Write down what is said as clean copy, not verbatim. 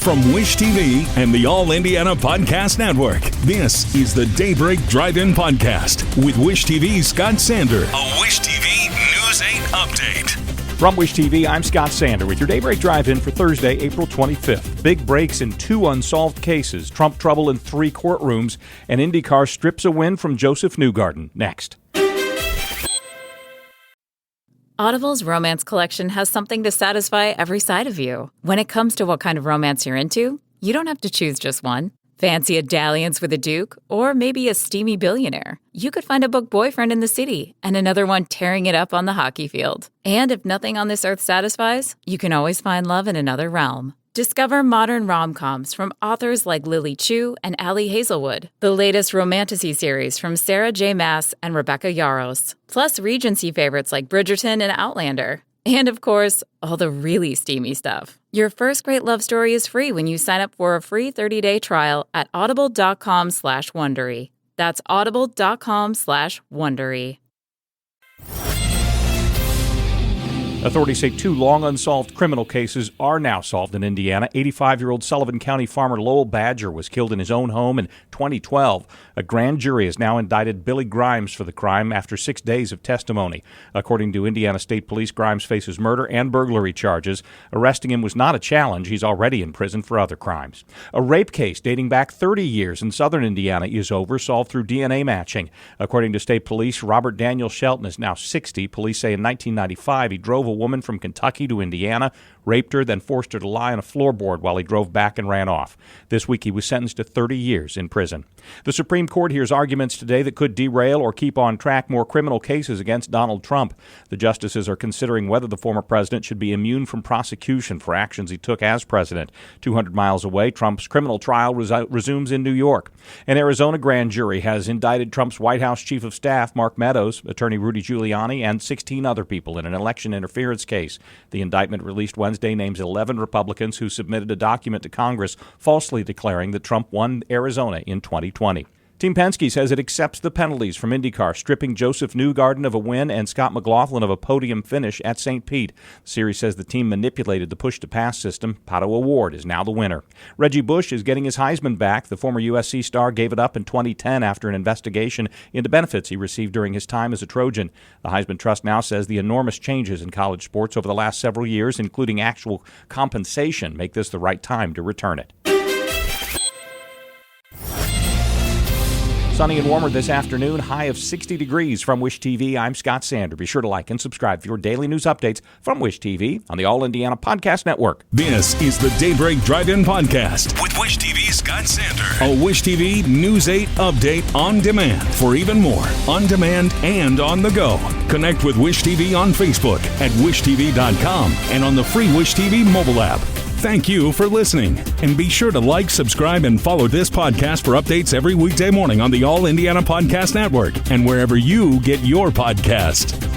From Wish TV and the All Indiana Podcast Network, this is the Daybreak Drive-In Podcast with Wish TV's Scott Sander. A Wish TV News 8 update. From Wish TV, I'm Scott Sander with your Daybreak Drive-In for Thursday, April 25th. Big breaks in 2 unsolved cases, Trump trouble in 3 courtrooms, and IndyCar strips a win from Joseph Newgarden. Next. Audible's romance collection has something to satisfy every side of you. When it comes to what kind of romance you're into, you don't have to choose just one. Fancy a dalliance with a duke, or maybe a steamy billionaire. You could find a book boyfriend in the city and another one tearing it up on the hockey field. And if nothing on this earth satisfies, you can always find love in another realm. Discover modern rom-coms from authors like Lily Chu and Ali Hazelwood, the latest romantasy series from Sarah J. Maas and Rebecca Yarros, plus Regency favorites like Bridgerton and Outlander. And of course, all the really steamy stuff. Your first great love story is free when you sign up for a free 30-day trial at audible.com/Wondery. That's audible.com/Wondery. Authorities say 2 long unsolved criminal cases are now solved in Indiana. 85-year-old Sullivan County farmer Lowell Badger was killed in his own home in 2012. A grand jury has now indicted Billy Grimes for the crime after 6 days of testimony. According to Indiana State Police, Grimes faces murder and burglary charges. Arresting him was not a challenge. He's already in prison for other crimes. A rape case dating back 30 years in southern Indiana is over, solved through DNA matching. According to state police, Robert Daniel Shelton is now 60. Police say in 1995 he drove a woman from Kentucky to Indiana, raped her, then forced her to lie on a floorboard while he drove back and ran off. This week he was sentenced to 30 years in prison. The Supreme Court hears arguments today that could derail or keep on track more criminal cases against Donald Trump. The justices are considering whether the former president should be immune from prosecution for actions he took as president. 200 miles away, Trump's criminal trial resumes in New York. An Arizona grand jury has indicted Trump's White House chief of staff, Mark Meadows, attorney Rudy Giuliani, and 16 other people in an election interference case. The indictment released Wednesday names 11 Republicans who submitted a document to Congress falsely declaring that Trump won Arizona in 2020. Team Penske says it accepts the penalties from IndyCar, stripping Joseph Newgarden of a win and Scott McLaughlin of a podium finish at St. Pete. The series says the team manipulated the push-to-pass system. Pato O'Ward is now the winner. Reggie Bush is getting his Heisman back. The former USC star gave it up in 2010 after an investigation into benefits he received during his time as a Trojan. The Heisman Trust now says the enormous changes in college sports over the last several years, including actual compensation, make this the right time to return it. Sunny and warmer this afternoon, high of 60 degrees. From Wish TV, I'm Scott Sander. Be sure to like and subscribe for your daily news updates from Wish TV on the All Indiana Podcast Network. This is the Daybreak Drive-In Podcast with Wish TV's Scott Sander. A Wish TV News 8 update on demand. For even more, on demand and on the go. Connect with Wish TV on Facebook at wishtv.com and on the free Wish TV mobile app. Thank you for listening, and be sure to like, subscribe, and follow this podcast for updates every weekday morning on the All Indiana Podcast Network and wherever you get your podcast.